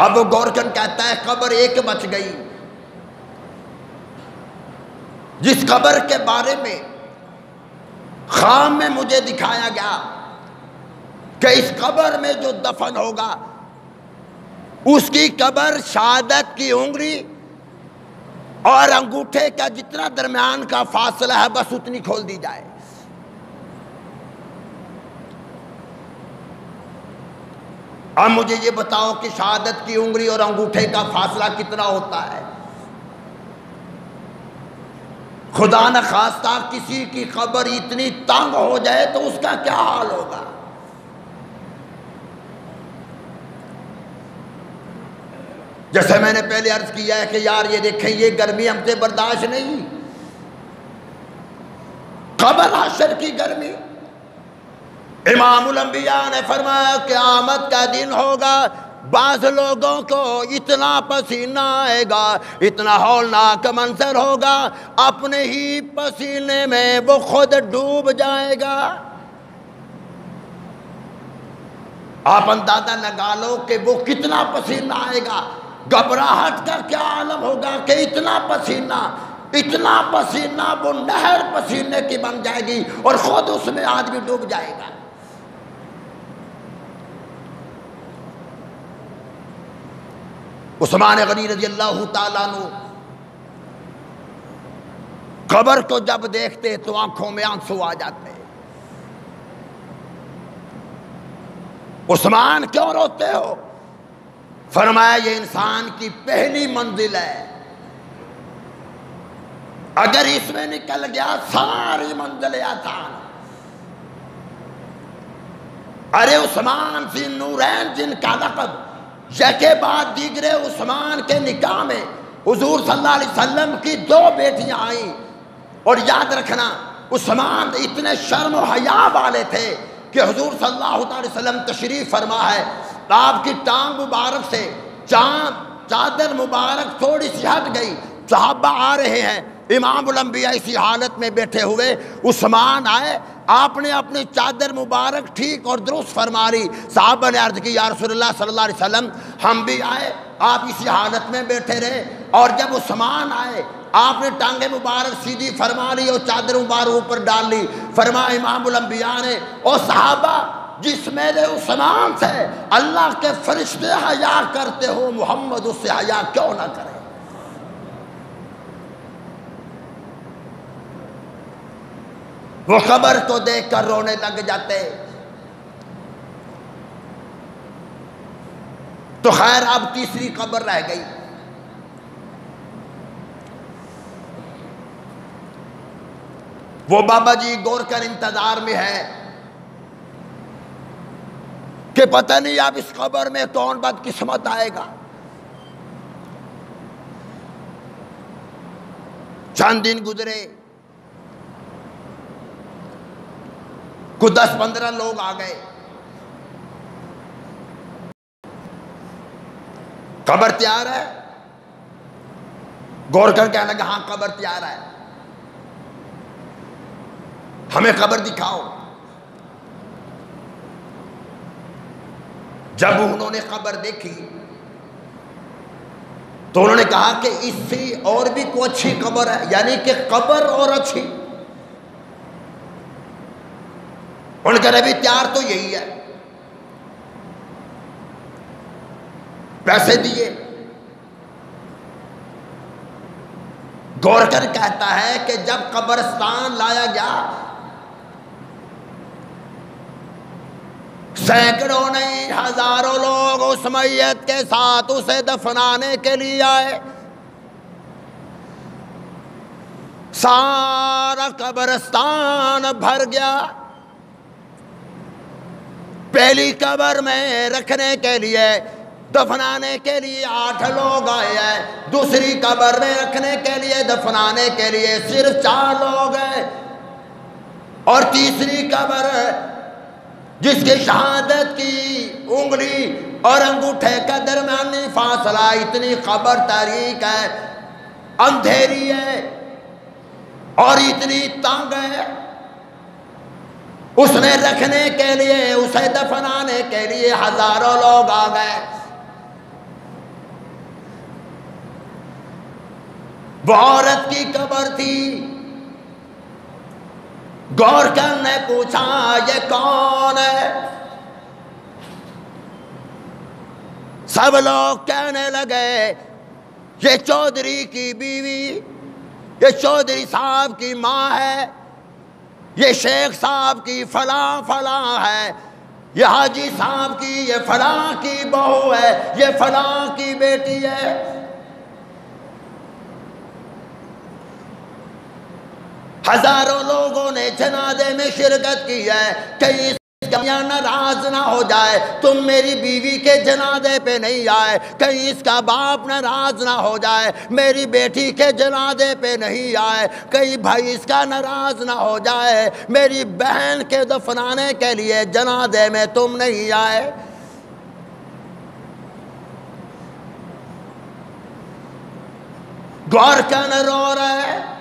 اب وہ گورکن کہتا ہے قبر ایک بچ گئی، جس قبر کے بارے میں خام میں مجھے دکھایا گیا کہ اس قبر میں جو دفن ہوگا اس کی قبر شہادت کی انگلی اور انگوٹھے کا جتنا درمیان کا فاصلہ ہے بس اتنی کھول دی جائے. اب مجھے یہ بتاؤ کہ شہادت کی انگلی اور انگوٹھے کا فاصلہ کتنا ہوتا ہے؟ خدا نہ خواستہ کسی کی قبر اتنی تنگ ہو جائے تو اس کا کیا حال ہوگا. جیسے میں نے پہلے عرض کیا ہے کہ یار یہ دیکھیں یہ گرمی ہم سے برداشت نہیں، قبر حشر کی گرمی. امام الانبیاء نے فرمایا قیامت کا دن ہوگا، بعض لوگوں کو اتنا پسینہ آئے گا، اتنا ہولناک منظر ہوگا، اپنے ہی پسینے میں وہ خود ڈوب جائے گا. آپ اندازہ لگا لو کہ وہ کتنا پسینہ آئے گا. گھبراہٹ کا کیا عالم ہوگا کہ اتنا پسینہ وہ نہر پسینے کی بن جائے گی اور خود اس میں آدمی ڈوب جائے گا. عثمان غنی رضی اللہ تعالیٰ عنہ قبر کو جب دیکھتے تو آنکھوں میں آنسو آ جاتے. عثمان کیوں روتے ہو؟ فرمایا یہ انسان کی پہلی منزل ہے، اگر اس میں نکل گیا ساری منزلیں آسان. ارے عثمان ذی النورین جن کا لقب یکے بعد دیگرے عثمان کے نکاح میں حضور صلی اللہ علیہ وسلم کی 2 بیٹیاں آئیں. اور یاد رکھنا عثمان اتنے شرم و حیا والے تھے کہ حضور صلی اللہ علیہ وسلم تشریف فرما ہے، آپ کی ٹانگ مبارک سے چادر مبارک تھوڑی سی ہٹ گئی، صحابہ آ رہے ہیں، امام الانبیاء اسی حالت میں بیٹھے ہوئے. عثمان آئے، آپ نے اپنی چادر مبارک ٹھیک اور درست فرما لی. صحابہ نے عرض کی یا رسول اللہ صلی اللہ علیہ وسلم ہم بھی آئے آپ اسی حالت میں بیٹھے رہے، اور جب عثمان آئے آپ نے ٹانگیں مبارک سیدھی فرما لی اور چادر مبارک اوپر ڈال لی. فرمایا امام الانبیاء نے، او صحابہ جس میرے عثمان سے اللہ کے فرشتے حیا کرتے ہو، محمد اس سے حیا کیوں نہ کرے؟ وہ قبر کو دیکھ کر رونے لگ جاتے. تو خیر اب تیسری قبر رہ گئی. وہ بابا جی غور کر انتظار میں ہے کہ پتہ نہیں اب اس قبر میں کون بدقسمت آئے گا. چند دن گزرے، کچھ 10-15 لوگ آ گئے. قبر تیار ہے؟ غور کر کہنے لگا ہاں قبر تیار ہے، ہمیں قبر دکھاؤ. جب انہوں نے قبر دیکھی تو انہوں نے کہا کہ اس سے اور بھی کوئی اچھی قبر ہے، یعنی کہ قبر اور اچھی. ان کا نبی تیار تو یہی ہے. پیسے دیے. غور کر کہتا ہے کہ جب قبرستان لایا گیا، سینکڑوں نہیں ہزاروں لوگ اس میت کے ساتھ اسے دفنانے کے لیے آئے. سارا قبرستان بھر گیا. پہلی قبر میں رکھنے کے لیے دفنانے کے لیے 8 لوگ آئے ہیں، دوسری قبر میں رکھنے کے لیے دفنانے کے لیے صرف 4 لوگ ہیں، اور تیسری قبر جس کی شہادت کی انگلی اور انگوٹھے کا درمیانی فاصلہ اتنی قبر تاریک ہے، اندھیری ہے اور اتنی تنگ ہے، اس نے رکھنے کے لیے اسے دفنانے کے لیے ہزاروں لوگ آ گئے. وہ عورت کی قبر تھی. غور کر نے پوچھا یہ کون ہے؟ سب لوگ کہنے لگے یہ چودھری کی بیوی، یہ چودھری صاحب کی ماں ہے، یہ شیخ صاحب کی فلاں فلاں ہے، یہ حاجی صاحب کی یہ فلاں کی بہو ہے، یہ فلاں کی بیٹی ہے. ہزاروں لوگوں نے جنازے میں شرکت کی ہے. کہیں اس کا میاں ناراض نہ ہو جائے تم میری بیوی کے جنازے پہ نہیں آئے، کہیں اس کا باپ ناراض نہ ہو جائے میری بیٹی کے جنازے پہ نہیں آئے، کہیں بھائی اس کا ناراض نہ ہو جائے میری بہن کے دفنانے کے لیے جنازے میں تم نہیں آئے. غور کر رو رہے.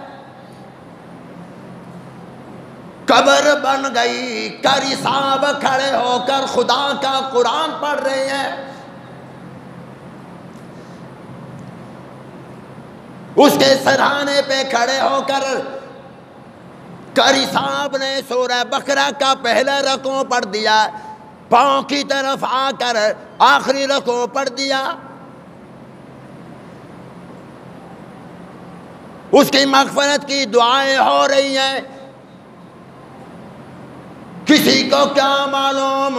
قبر بن گئی. قاری صاحب کھڑے ہو کر خدا کا قرآن پڑھ رہے ہیں. اس کے سرہانے پہ کھڑے ہو کر قاری صاحب نے سورہ بقرہ کا پہلا رکوع پڑھ دیا، پاؤں کی طرف آ کر آخری رکوع پڑھ دیا. اس کی مغفرت کی دعائیں ہو رہی ہیں. کسی کو کیا معلوم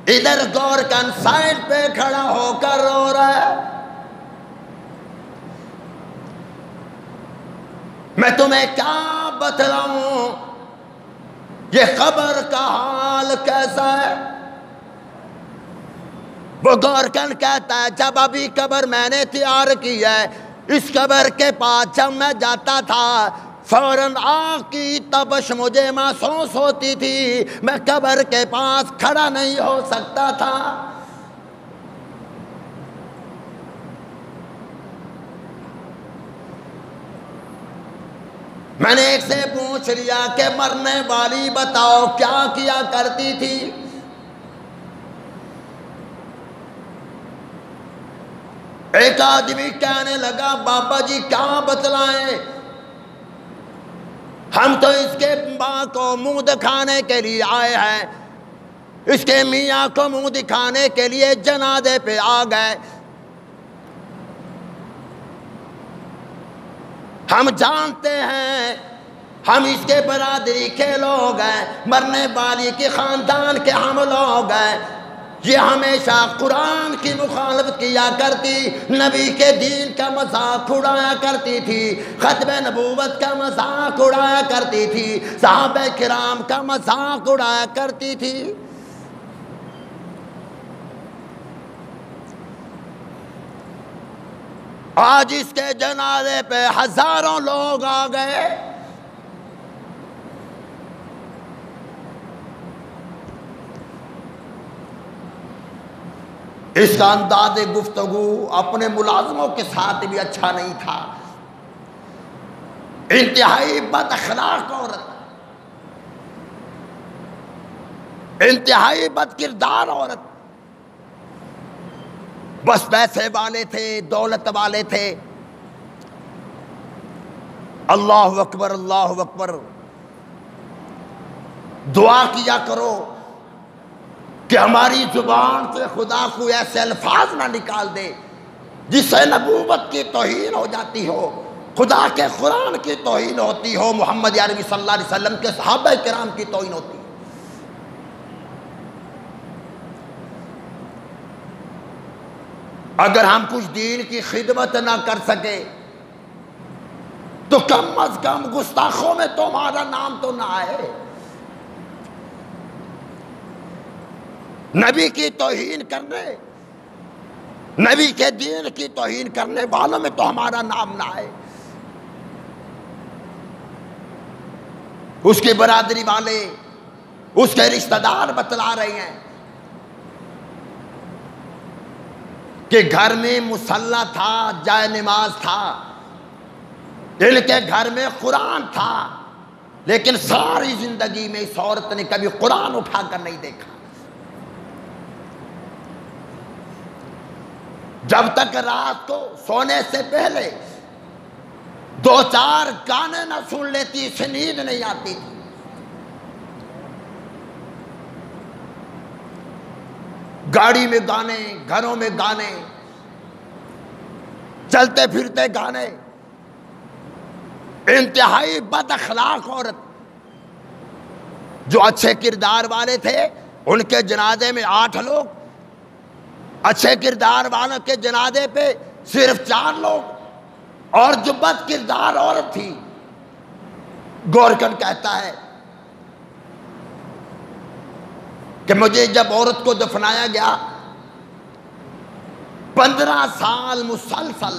ادھر غور کن سائڈ پہ کھڑا ہو کر رو رہا ہے. میں تمہیں کیا بتلاؤں یہ قبر کا حال کیسا ہے. وہ غور کن کہتا ہے جب ابھی قبر میں نے تیار کی ہے، اس قبر کے پاس جب میں جاتا تھا فوراً آگ کی تپش مجھے محسوس ہوتی تھی، میں قبر کے پاس کھڑا نہیں ہو سکتا تھا. میں نے ایک سے پوچھ لیا کہ مرنے والی بتاؤ کیا کیا کرتی تھی. ایک آدمی کہنے لگا بابا جی کیا بتلائیں، ہم تو اس کے ماں کو منہ دکھانے کے لیے آئے ہیں، اس کے میاں کو منہ دکھانے کے لیے جنازے پہ آ گئے، ہم جانتے ہیں ہم اس کے برادری کے لوگ ہیں، مرنے والی کے خاندان کے ہم لوگ ہیں، یہ ہمیشہ قرآن کی مخالفت کیا کرتی، نبی کے دین کا مذاق اڑایا کرتی تھی، ختم نبوت کا مذاق اڑایا کرتی تھی، صحابہ کرام کا مذاق اڑایا کرتی تھی۔ آج اس کے جنازے پہ ہزاروں لوگ آ گئے، اس کا انداز گفتگو اپنے ملازموں کے ساتھ بھی اچھا نہیں تھا، انتہائی بد اخلاق عورت، انتہائی بد کردار عورت، بس پیسے والے تھے، دولت والے تھے۔ اللہ اکبر اللہ اکبر، دعا کیا کرو کہ ہماری زبان سے خدا کو ایسے الفاظ نہ نکال دے جس سے نبوت کی توہین ہو جاتی ہو، خدا کے قرآن کی توہین ہوتی ہو، محمد عربی صلی اللہ علیہ وسلم کے صحابہ کرام کی توہین ہوتی ہے۔ اگر ہم کچھ دین کی خدمت نہ کر سکے تو کم از کم گستاخوں میں تمہارا نام تو نہ آئے، نبی کی توہین کرنے، نبی کے دین کی توہین کرنے والوں میں تو ہمارا نام نہ آئے۔ اس کی برادری والے، اس کے رشتہ دار بتلا رہے ہیں کہ گھر میں مصلی تھا، جائے نماز تھا، ان کے گھر میں قرآن تھا، لیکن ساری زندگی میں اس عورت نے کبھی قرآن اٹھا کر نہیں دیکھا۔ جب تک رات کو سونے سے پہلے 2-4 گانے نہ سن لیتی اسے نیند نہیں آتی تھی۔ گاڑی میں گانے، گھروں میں گانے، چلتے پھرتے گانے، انتہائی بد اخلاق عورت۔ جو اچھے کردار والے تھے ان کے جنازے میں 8 لوگ، اچھے کردار والوں کے جنازے پہ صرف 4 لوگ، اور جو بد کردار عورت تھی، گورکن کہتا ہے کہ مجھے جب عورت کو دفنایا گیا 15 سال مسلسل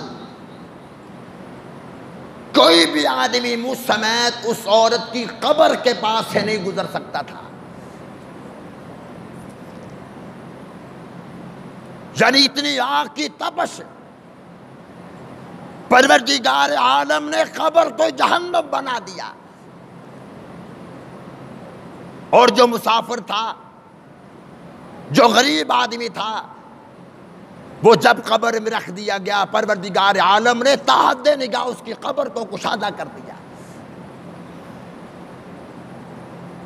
کوئی بھی آدمی مجھ سمیت اس عورت کی قبر کے پاس سے نہیں گزر سکتا تھا، یعنی اتنی آگ کی تپش، پروردگار عالم نے قبر کو جہنم بنا دیا۔ اور جو مسافر تھا، جو غریب آدمی تھا، وہ جب قبر میں رکھ دیا گیا، پروردگار عالم نے تحت نگاہ اس کی قبر کو کشادہ کر دیا۔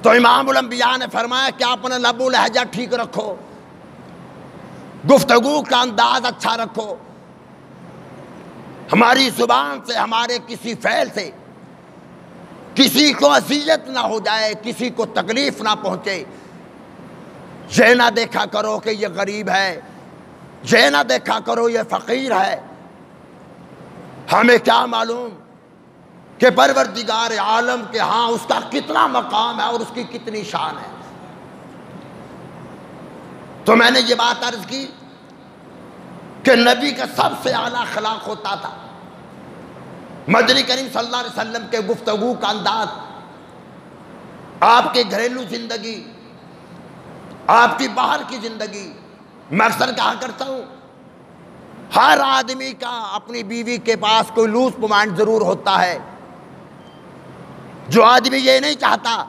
تو امام الانبیاء نے فرمایا کہ اپنا لب و لہجہ ٹھیک رکھو، گفتگو کا انداز اچھا رکھو، ہماری زبان سے، ہمارے کسی فعل سے کسی کو اذیت نہ ہو جائے، کسی کو تکلیف نہ پہنچے۔ یہ نہ دیکھا کرو کہ یہ غریب ہے، یہ نہ دیکھا کرو یہ فقیر ہے۔ ہمیں کیا معلوم کہ پروردگار عالم کے ہاں اس کا کتنا مقام ہے اور اس کی کتنی شان ہے۔ تو میں نے یہ بات عرض کی کہ نبی کا سب سے اعلیٰ اخلاق ہوتا تھا، مدنی کریم صلی اللہ علیہ وسلم کے گفتگو کا انداز، آپ کے گھریلو زندگی، آپ کی باہر کی زندگی۔ میں اکثر کہا کرتا ہوں ہر آدمی کا اپنی بیوی کے پاس کوئی لوز پوائنٹ ضرور ہوتا ہے۔ جو آدمی یہ نہیں چاہتا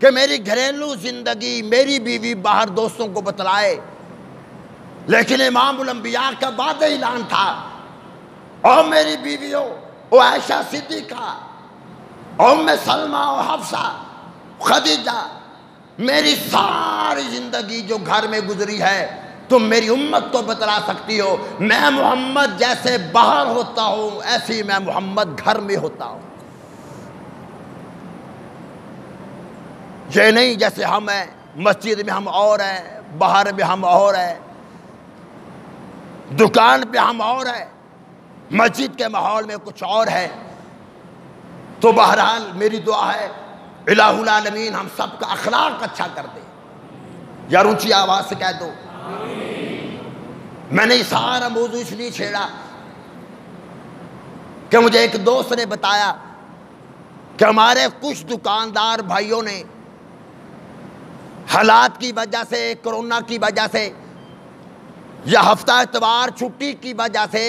کہ میری گھریلو زندگی، میری بیوی باہر دوستوں کو بتلائے، لیکن امام الانبیاء کا بعد اعلان تھا، اور میری بیویوں او عائشہ صدیقہ، ام سلمہ و حفصہ، خدیجہ، میری ساری زندگی جو گھر میں گزری ہے تم میری امت کو بتلا سکتی ہو، میں محمد جیسے باہر ہوتا ہوں ایسے میں محمد گھر میں ہوتا ہوں۔ یہ نہیں جیسے ہم ہیں، مسجد میں ہم اور ہیں، باہر میں ہم اور ہیں، دکان پہ ہم اور ہیں، مسجد کے ماحول میں کچھ اور ہے۔ تو بہرحال میری دعا ہے الہ العالمین ہم سب کا اخلاق اچھا کر دے، یا اونچی آواز سے کہہ دو۔ میں نے سارا موضوع اس لیے چھیڑا کہ مجھے ایک دوست نے بتایا کہ ہمارے کچھ دکاندار بھائیوں نے حالات کی وجہ سے، کرونا کی وجہ سے، یا ہفتہ اتوار چھٹی کی وجہ سے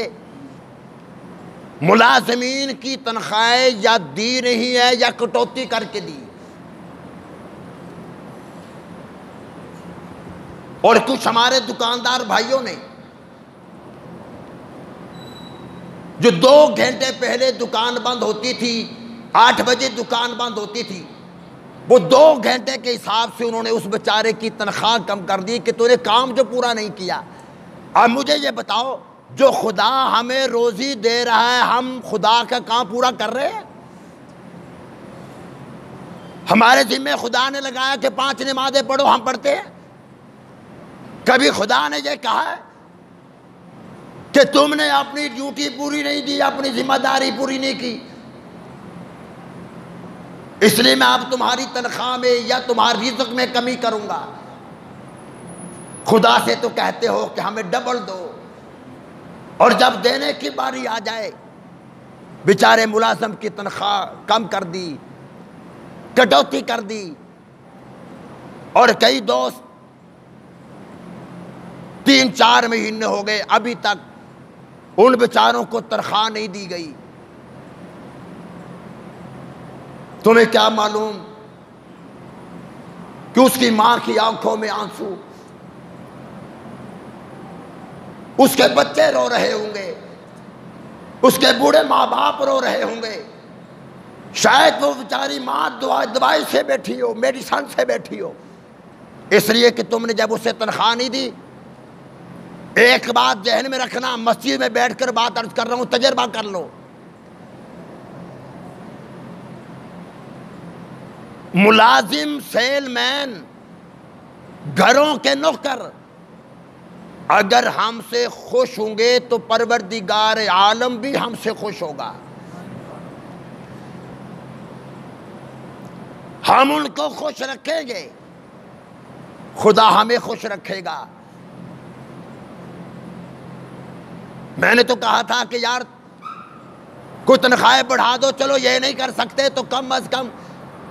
ملازمین کی تنخواہیں یا دی نہیں ہے یا کٹوتی کر کے دی، اور کچھ ہمارے دکاندار بھائیوں نے جو 2 گھنٹے پہلے دکان بند ہوتی تھی، 8 بجے دکان بند ہوتی تھی، وہ 2 گھنٹے کے حساب سے انہوں نے اس بیچارے کی تنخواہ کم کر دی کہ تو نے کام جو پورا نہیں کیا۔ اب مجھے یہ بتاؤ، جو خدا ہمیں روزی دے رہا ہے ہم خدا کا کام پورا کر رہے ہیں؟ ہمارے ذمہ خدا نے لگایا کہ 5 نمازیں پڑھو، ہم پڑھتے ہیں؟ کبھی خدا نے یہ کہا ہے کہ تم نے اپنی ڈیوٹی پوری نہیں دی، اپنی ذمہ داری پوری نہیں کی، اس لیے میں اب تمہاری تنخواہ میں یا تمہاری رزق میں کمی کروں گا؟ خدا سے تو کہتے ہو کہ ہمیں ڈبل دو، اور جب دینے کی باری آ جائے بیچارے ملازم کی تنخواہ کم کر دی، کٹوتی کر دی، اور کئی دوست 3-4 مہینے ہو گئے ابھی تک ان بیچاروں کو تنخواہ نہیں دی گئی۔ تمہیں کیا معلوم کہ اس کی ماں کی آنکھوں میں آنسو، اس کے بچے رو رہے ہوں گے، اس کے بوڑھے ماں باپ رو رہے ہوں گے، شاید وہ بیچاری ماں دوائی سے بیٹھی ہو، میڈیسن سے بیٹھی ہو، اس لیے کہ تم نے جب اسے تنخواہ نہیں دی۔ ایک بات ذہن میں رکھنا، مسجد میں بیٹھ کر بات عرض کر رہا ہوں، تجربہ کر لو، ملازم، سیل مین، گھروں کے نوکر اگر ہم سے خوش ہوں گے تو پروردگار عالم بھی ہم سے خوش ہوگا، ہم ان کو خوش رکھیں گے، خدا ہمیں خوش رکھے گا۔ میں نے تو کہا تھا کہ یار کوئی تنخواہیں بڑھا دو، چلو یہ نہیں کر سکتے تو کم از کم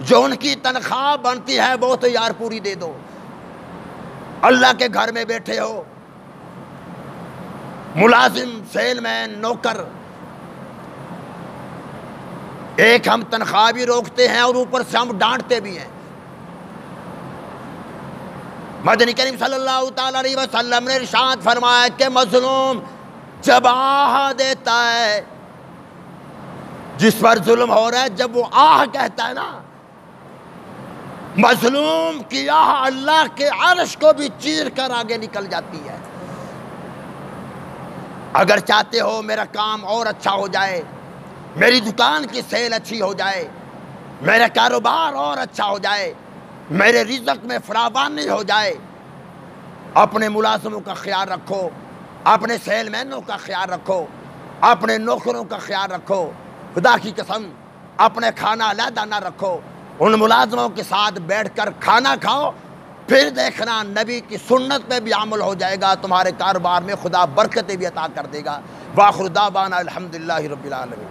جو ان کی تنخواہ بنتی ہے وہ تو یار پوری دے دو۔ اللہ کے گھر میں بیٹھے ہو، ملازم، سیل مین، نوکر، ایک ہم تنخواہ بھی روکتے ہیں اور اوپر سے ہم ڈانٹتے بھی ہیں۔ مدنی کریم صلی اللہ تعالی علیہ وسلم نے ارشاد فرمایا کہ مظلوم جب آہ دیتا ہے، جس پر ظلم ہو رہا ہے، جب وہ آہ کہتا ہے نا، مظلوم کی آہ اللہ کے عرش کو بھی چیر کر آگے نکل جاتی ہے۔ اگر چاہتے ہو میرا کام اور اچھا ہو جائے، میری دکان کی سیل اچھی ہو جائے، میرا کاروبار اور اچھا ہو جائے، میرے رزق میں فراوانی ہو جائے، اپنے ملازموں کا خیال رکھو، اپنے سیل مینوں کا خیال رکھو، اپنے نوکروں کا خیال رکھو، خدا کی قسم اپنے کھانا علیحدہ نہ رکھو، ان ملازموں کے ساتھ بیٹھ کر کھانا کھاؤ، پھر دیکھنا نبی کی سنت پہ بھی عمل ہو جائے گا، تمہارے کاروبار میں خدا برکتیں بھی عطا کر دے گا۔ وآخر دعوانا الحمدللہ رب العالمین۔